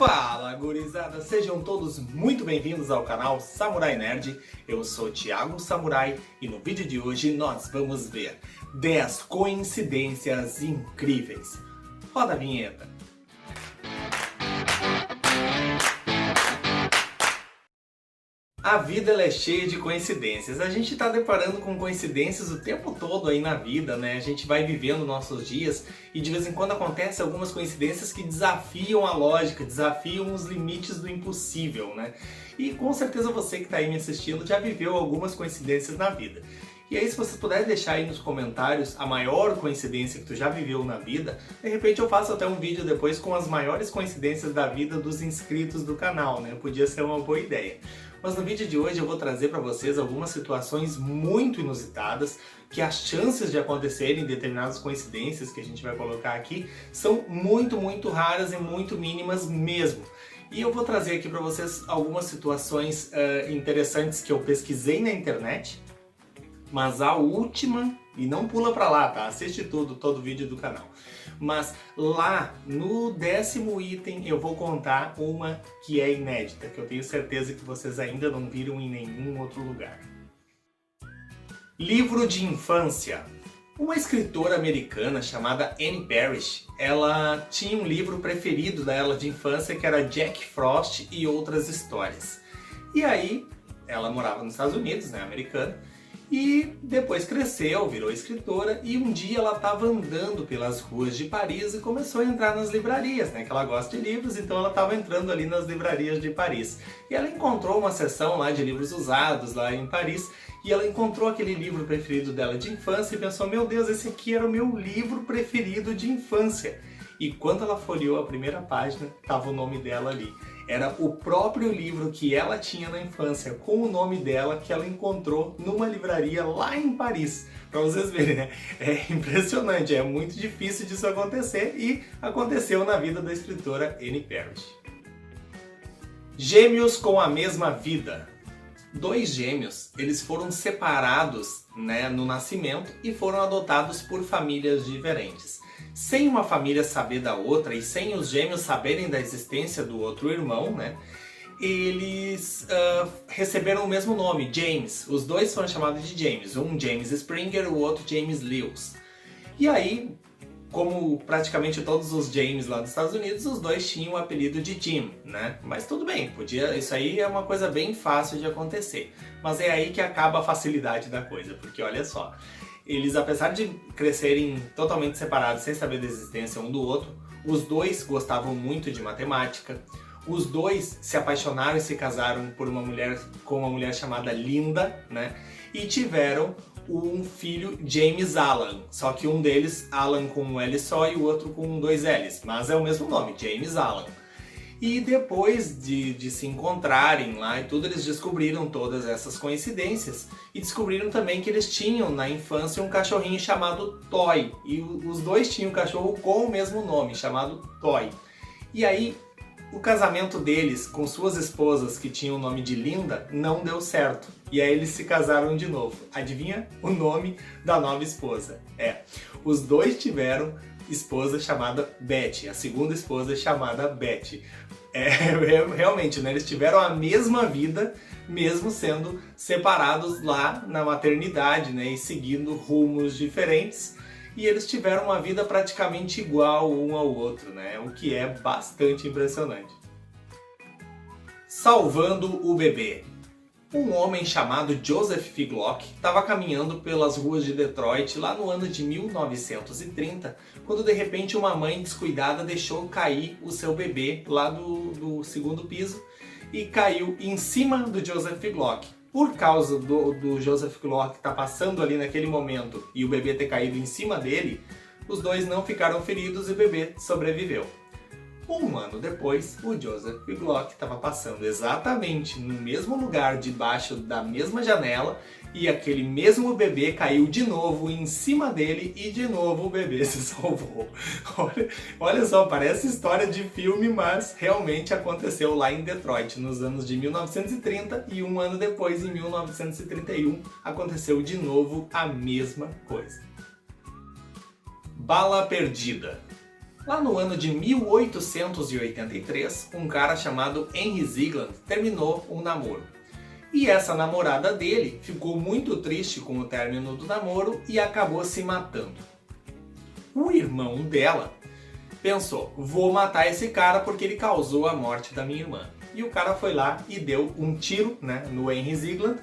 Fala, gurizada! Sejam todos muito bem-vindos ao canal Samurai Nerd. Eu sou Thiago Samurai e no vídeo de hoje nós vamos ver 10 coincidências incríveis. Roda a vinheta! A vida ela é cheia de coincidências. A gente está deparando com coincidências o tempo todo aí na vida, né? A gente vai vivendo nossos dias e de vez em quando acontecem algumas coincidências que desafiam a lógica, desafiam os limites do impossível, né? E com certeza você que está aí me assistindo já viveu algumas coincidências na vida. E aí, se você puder deixar aí nos comentários a maior coincidência que tu já viveu na vida, de repente eu faço até um vídeo depois com as maiores coincidências da vida dos inscritos do canal, né? Podia ser uma boa ideia. Mas no vídeo de hoje eu vou trazer para vocês algumas situações muito inusitadas, que as chances de acontecerem determinadas coincidências que a gente vai colocar aqui são muito raras e muito mínimas mesmo. E eu vou trazer aqui para vocês algumas situações interessantes que eu pesquisei na internet, mas a última, e não pula pra lá, tá? Assiste todo o vídeo do canal. Mas lá no 10º item eu vou contar uma que é inédita, que eu tenho certeza que vocês ainda não viram em nenhum outro lugar. Livro de infância. Uma escritora americana chamada Anne Parrish, ela tinha um livro preferido dela de infância que era Jack Frost e Outras Histórias. E aí, ela morava nos Estados Unidos, né, americana, e depois cresceu, virou escritora e um dia ela estava andando pelas ruas de Paris e começou a entrar nas livrarias, né? Que ela gosta de livros, então ela estava entrando ali nas livrarias de Paris. E ela encontrou uma seção lá de livros usados lá em Paris e ela encontrou aquele livro preferido dela de infância e pensou, meu Deus, esse aqui era o meu livro preferido de infância. E quando ela folheou a primeira página, estava o nome dela ali. Era o próprio livro que ela tinha na infância, com o nome dela, que ela encontrou numa livraria lá em Paris. Pra vocês verem, né? É impressionante, é muito difícil disso acontecer e aconteceu na vida da escritora Anne Parrish. Gêmeos com a mesma vida. Dois gêmeos, eles foram separados, né, no nascimento e foram adotados por famílias diferentes. Sem uma família saber da outra e sem os gêmeos saberem da existência do outro irmão, né, eles receberam o mesmo nome, James. Os dois foram chamados de James, um James Springer, o outro James Lewis. E aí, como praticamente todos os James lá dos Estados Unidos, os dois tinham o apelido de Jim, né? Mas tudo bem, isso aí é uma coisa bem fácil de acontecer. Mas é aí que acaba a facilidade da coisa, porque olha só, eles, apesar de crescerem totalmente separados, sem saber da existência um do outro, os dois gostavam muito de matemática, os dois se apaixonaram e se casaram com uma mulher chamada Linda, né? E tiveram um filho, James Alan, só que um deles, Alan com um L só e o outro com dois L's, mas é o mesmo nome, James Alan. E depois de se encontrarem lá e tudo, eles descobriram todas essas coincidências e descobriram também que eles tinham na infância um cachorrinho chamado Toy, e os dois tinham um cachorro com o mesmo nome, chamado Toy. E aí, o casamento deles com suas esposas, que tinham o nome de Linda, não deu certo. E aí eles se casaram de novo. Adivinha o nome da nova esposa? Os dois tiveram esposa chamada Betty, a segunda esposa chamada Betty. Realmente, né? Eles tiveram a mesma vida, mesmo sendo separados lá na maternidade, né? E seguindo rumos diferentes. E eles tiveram uma vida praticamente igual um ao outro, né? O que é bastante impressionante. Salvando o bebê. Um homem chamado Joseph Figlock estava caminhando pelas ruas de Detroit lá no ano de 1930, quando de repente uma mãe descuidada deixou cair o seu bebê lá do segundo piso e caiu em cima do Joseph Figlock. Por causa do Joseph Figlock estar passando ali naquele momento e o bebê ter caído em cima dele, os dois não ficaram feridos e o bebê sobreviveu. Um ano depois, o Joseph Figlock estava passando exatamente no mesmo lugar, debaixo da mesma janela, e aquele mesmo bebê caiu de novo em cima dele e de novo o bebê se salvou. Olha só, parece história de filme, mas realmente aconteceu lá em Detroit, nos anos de 1930, e um ano depois, em 1931, aconteceu de novo a mesma coisa. Bala perdida. Lá no ano de 1883, um cara chamado Henry Ziegler terminou um namoro. E essa namorada dele ficou muito triste com o término do namoro e acabou se matando. O irmão dela pensou, vou matar esse cara porque ele causou a morte da minha irmã. E o cara foi lá e deu um tiro, né, no Henry Ziegler,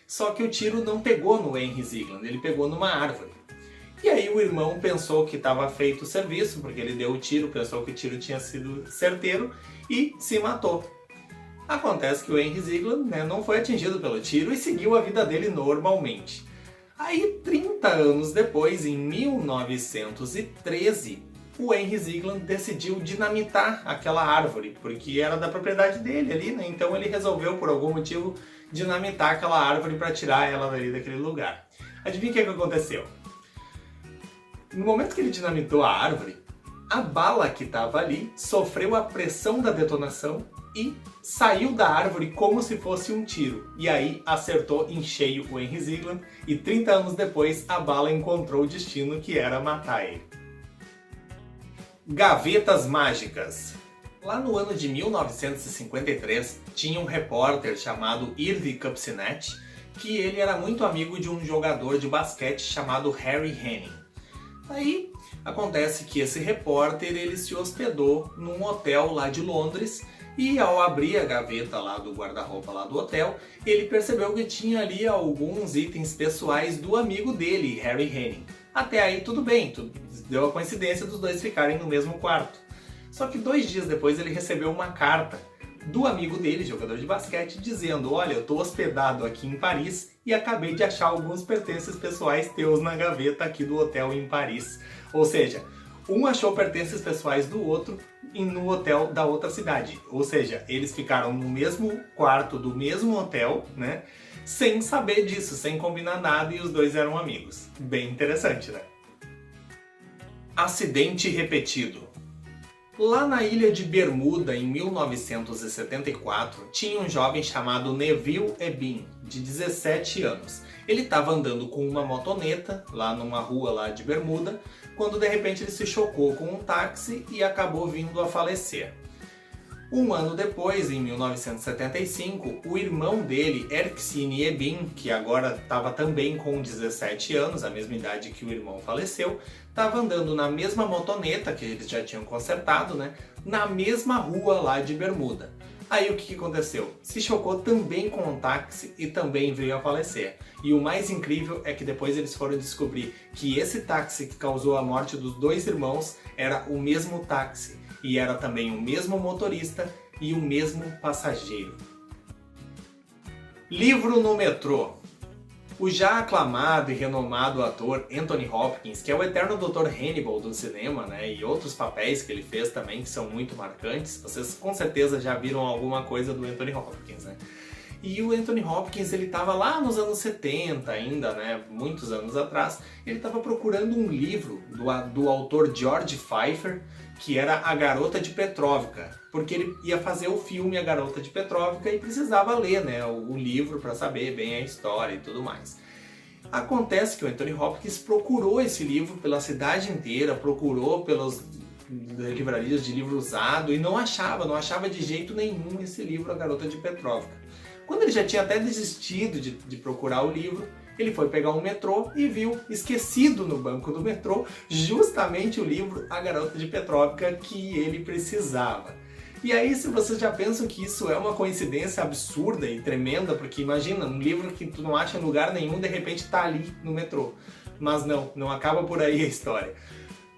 só que o tiro não pegou no Henry Ziegler, ele pegou numa árvore. E aí o irmão pensou que estava feito o serviço, porque ele deu o tiro, pensou que o tiro tinha sido certeiro e se matou. Acontece que o Henry Ziegler, né, não foi atingido pelo tiro e seguiu a vida dele normalmente. Aí, 30 anos depois, em 1913, o Henry Ziegler decidiu dinamitar aquela árvore, porque era da propriedade dele ali, né? Então ele resolveu, por algum motivo, dinamitar aquela árvore para tirar ela dali daquele lugar. Adivinha o que aconteceu? No momento que ele dinamitou a árvore, a bala que estava ali sofreu a pressão da detonação e saiu da árvore como se fosse um tiro. E aí acertou em cheio o Henry Ziegler e 30 anos depois a bala encontrou o destino que era matar ele. Gavetas mágicas. Lá no ano de 1953, tinha um repórter chamado Irving Kupcinet, que ele era muito amigo de um jogador de basquete chamado Harry Henning. Aí acontece que esse repórter ele se hospedou num hotel lá de Londres e ao abrir a gaveta lá do guarda-roupa lá do hotel, ele percebeu que tinha ali alguns itens pessoais do amigo dele, Harry Henning. Até aí tudo bem, deu a coincidência dos dois ficarem no mesmo quarto. Só que 2 dias depois ele recebeu uma carta do amigo dele, jogador de basquete, dizendo: olha, eu estou hospedado aqui em Paris e acabei de achar alguns pertences pessoais teus na gaveta aqui do hotel em Paris. Ou seja, um achou pertences pessoais do outro no hotel da outra cidade. Ou seja, eles ficaram no mesmo quarto do mesmo hotel, né? Sem saber disso, sem combinar nada, e os dois eram amigos. Bem interessante, né? Acidente repetido. Lá na ilha de Bermuda, em 1974, tinha um jovem chamado Neville Ebin, de 17 anos. Ele estava andando com uma motoneta, lá numa rua lá de Bermuda, quando de repente ele se chocou com um táxi e acabou vindo a falecer. Um ano depois, em 1975, o irmão dele, Erskine Ebin, que agora estava também com 17 anos, a mesma idade que o irmão faleceu, estava andando na mesma motoneta que eles já tinham consertado, né, na mesma rua lá de Bermuda. Aí o que aconteceu? Se chocou também com um táxi e também veio a falecer. E o mais incrível é que depois eles foram descobrir que esse táxi que causou a morte dos 2 irmãos era o mesmo táxi. E era também o mesmo motorista e o mesmo passageiro. Livro no metrô. O já aclamado e renomado ator Anthony Hopkins, que é o eterno Dr. Hannibal do cinema, né, e outros papéis que ele fez também que são muito marcantes, vocês com certeza já viram alguma coisa do Anthony Hopkins, né? E o Anthony Hopkins, ele estava lá nos anos 70 ainda, né, muitos anos atrás, ele estava procurando um livro do autor George Pfeiffer, que era A Garota de Petróvka, porque ele ia fazer o filme A Garota de Petróvka e precisava ler, né, o livro para saber bem a história e tudo mais. Acontece que o Anthony Hopkins procurou esse livro pela cidade inteira, procurou pelas livrarias de livro usado e não achava de jeito nenhum esse livro A Garota de Petróvka. Quando ele já tinha até desistido de procurar o livro, ele foi pegar um metrô e viu, esquecido no banco do metrô, justamente o livro A Garota de Petróvka que ele precisava. E aí, se vocês já pensam que isso é uma coincidência absurda e tremenda, porque imagina, um livro que tu não acha em lugar nenhum, de repente está ali no metrô. Mas não acaba por aí a história.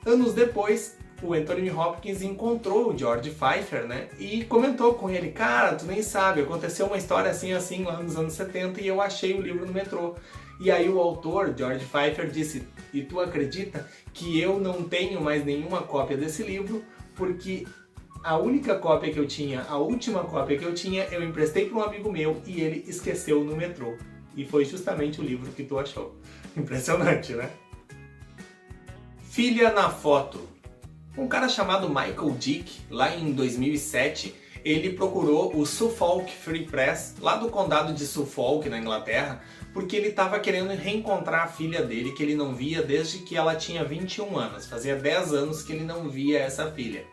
Anos depois, o Anthony Hopkins encontrou o George Pfeiffer, né, e comentou com ele: cara, tu nem sabe, aconteceu uma história assim lá nos anos 70 e eu achei o livro no metrô. E aí o autor, George Pfeiffer, disse: e tu acredita que eu não tenho mais nenhuma cópia desse livro, porque a única cópia que eu tinha, a última cópia que eu tinha, eu emprestei para um amigo meu e ele esqueceu no metrô. E foi justamente o livro que tu achou. Impressionante, né? Filha na foto. Um cara chamado Michael Dick, lá em 2007, ele procurou o Suffolk Free Press, lá do condado de Suffolk, na Inglaterra, porque ele estava querendo reencontrar a filha dele, que ele não via desde que ela tinha 21 anos. Fazia 10 anos que ele não via essa filha.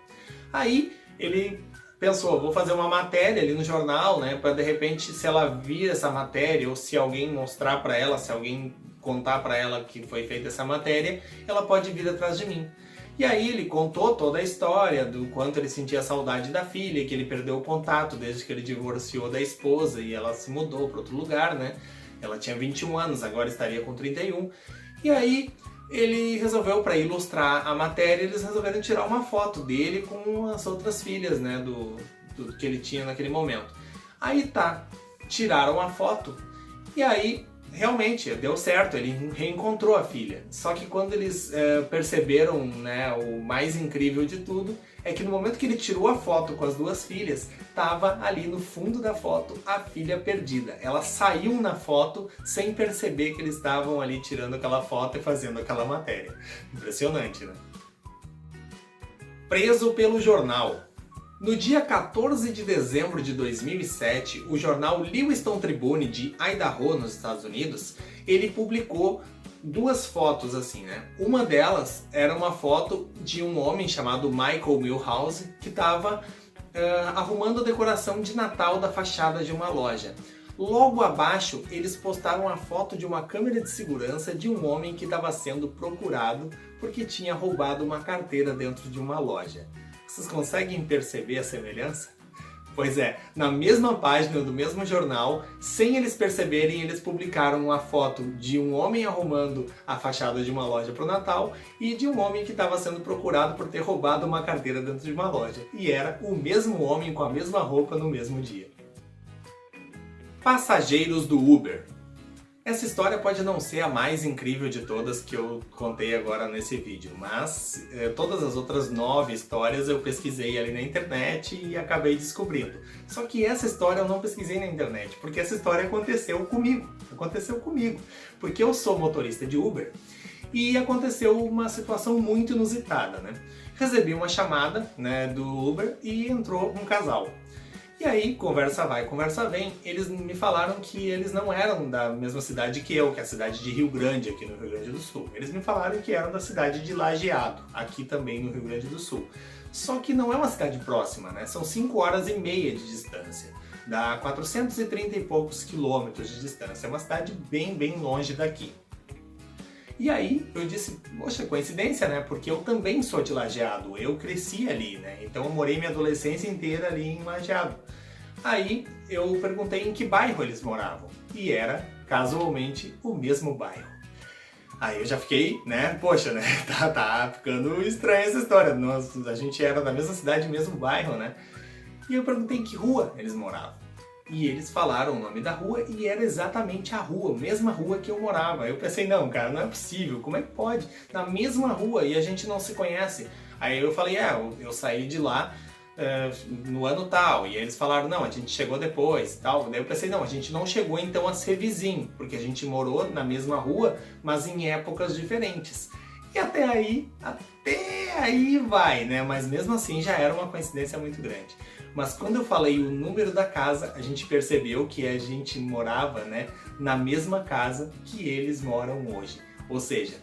Aí ele pensou, vou fazer uma matéria ali no jornal, né, para de repente, se ela vir essa matéria, ou se alguém mostrar para ela, se alguém contar para ela que foi feita essa matéria, ela pode vir atrás de mim. E aí ele contou toda a história do quanto ele sentia saudade da filha, que ele perdeu o contato desde que ele divorciou da esposa e ela se mudou para outro lugar, né? Ela tinha 21 anos, agora estaria com 31. E aí ele resolveu, para ilustrar a matéria, eles resolveram tirar uma foto dele com as outras filhas, né, do que ele tinha naquele momento. Aí tá, tiraram a foto e aí realmente deu certo, ele reencontrou a filha. Só que quando eles perceberam, né, o mais incrível de tudo é que no momento que ele tirou a foto com as duas filhas, estava ali no fundo da foto a filha perdida. Ela saiu na foto sem perceber que eles estavam ali tirando aquela foto e fazendo aquela matéria. Impressionante, né? Preso pelo jornal. No dia 14 de dezembro de 2007, o jornal Lewiston Tribune de Idaho, nos Estados Unidos, ele publicou duas fotos assim, né? Uma delas era uma foto de um homem chamado Michael Milhouse que estava arrumando a decoração de Natal da fachada de uma loja. Logo abaixo, eles postaram a foto de uma câmera de segurança de um homem que estava sendo procurado porque tinha roubado uma carteira dentro de uma loja. Vocês conseguem perceber a semelhança? Pois é, na mesma página do mesmo jornal, sem eles perceberem, eles publicaram uma foto de um homem arrumando a fachada de uma loja para o Natal e de um homem que estava sendo procurado por ter roubado uma carteira dentro de uma loja. E era o mesmo homem com a mesma roupa no mesmo dia. Passageiros do Uber. Essa história pode não ser a mais incrível de todas que eu contei agora nesse vídeo, mas todas as outras 9 histórias eu pesquisei ali na internet e acabei descobrindo. Só que essa história eu não pesquisei na internet, porque essa história aconteceu comigo. Porque eu sou motorista de Uber e aconteceu uma situação muito inusitada, né? Recebi uma chamada, né, do Uber e entrou um casal. E aí, conversa vai, conversa vem, eles me falaram que eles não eram da mesma cidade que eu, que é a cidade de Rio Grande, aqui no Rio Grande do Sul. Eles me falaram que eram da cidade de Lajeado, aqui também no Rio Grande do Sul. Só que não é uma cidade próxima, né? São 5 horas e meia de distância. Dá 430 e poucos quilômetros de distância. É uma cidade bem longe daqui. E aí eu disse, poxa, coincidência, né? Porque eu também sou de Lajeado, eu cresci ali, né? Então eu morei minha adolescência inteira ali em Lajeado. Aí eu perguntei em que bairro eles moravam. E era, casualmente, o mesmo bairro. Aí eu já fiquei, né? Poxa, né? Tá ficando estranha essa história. A gente era da mesma cidade, mesmo bairro, né? E eu perguntei em que rua eles moravam. E eles falaram o nome da rua e era exatamente a rua, a mesma rua que eu morava. Eu pensei, não, cara, não é possível, como é que pode? Na mesma rua e a gente não se conhece. Aí eu falei, eu saí de lá no ano tal. E eles falaram, não, a gente chegou depois, tal. Daí eu pensei, não, a gente não chegou então a ser vizinho, porque a gente morou na mesma rua, mas em épocas diferentes. E até aí vai, né? Mas mesmo assim já era uma coincidência muito grande. Mas quando eu falei o número da casa, a gente percebeu que a gente morava, né, na mesma casa que eles moram hoje. Ou seja,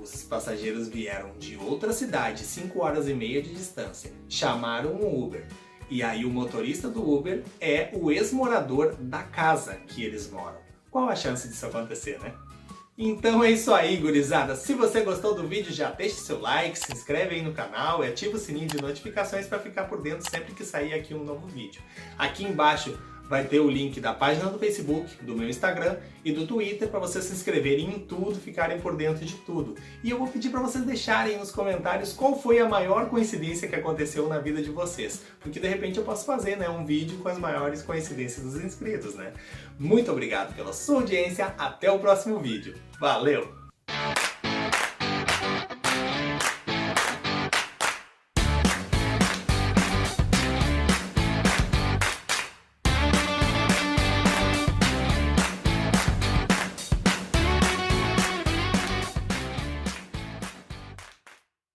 os passageiros vieram de outra cidade, 5 horas e meia de distância, chamaram um Uber. E aí o motorista do Uber é o ex-morador da casa que eles moram. Qual a chance disso acontecer, né? Então é isso aí, gurizada. Se você gostou do vídeo, já deixa seu like, se inscreve aí no canal e ativa o sininho de notificações para ficar por dentro sempre que sair aqui um novo vídeo. Aqui embaixo vai ter o link da página do Facebook, do meu Instagram e do Twitter para vocês se inscreverem em tudo, ficarem por dentro de tudo. E eu vou pedir para vocês deixarem nos comentários qual foi a maior coincidência que aconteceu na vida de vocês. Porque de repente eu posso fazer, né, um vídeo com as maiores coincidências dos inscritos, né? Muito obrigado pela sua audiência, até o próximo vídeo. Valeu!